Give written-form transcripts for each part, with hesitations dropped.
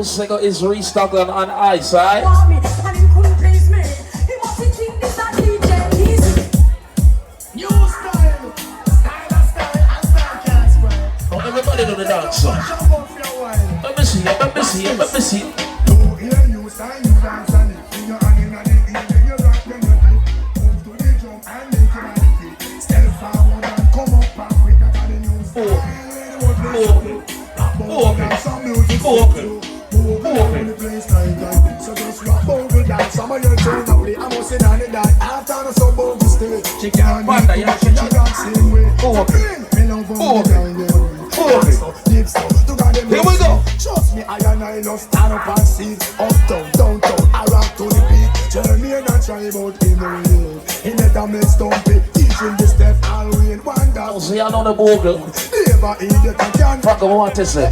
Little Sego is restocked on ice, right? Oh, everybody know the dance. Let me see. Here we go. Trust me, I and I love stand up and see uptown, downtown, I rock to the beat. Jeremy and I try about in the real. He let a mess stumpy, teaching the step, I'll win one down. See, I know the bogle. Never idiot, I can't. Fuck, I want to say.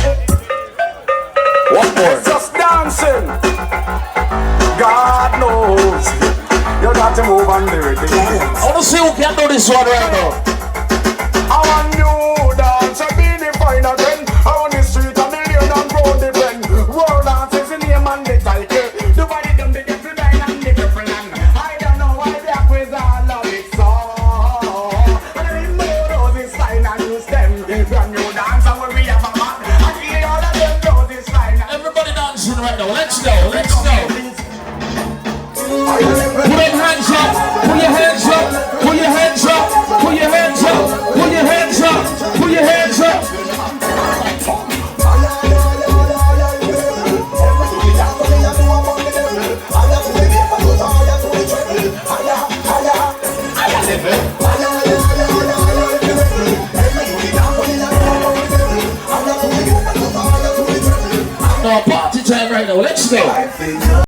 One more. Just dancing. God knows. You got to move on the rhythm. I want to see who can do this one right now. I want you dance, I be the final again. I want the street a million and road the bend. World dance is the name and the title. The body them the devil bang and the devil and I don't know why they are with all of it so. And I didn't know roses fine and use them. Brand new dance and when we have a man. I see all of them roses fine. Everybody dancing right now. Let's go. Put them hands up. Put your hands up. Put your hands up. Put your hands up. Put your hands up. Put your hands up. No, party time right now. Let's go.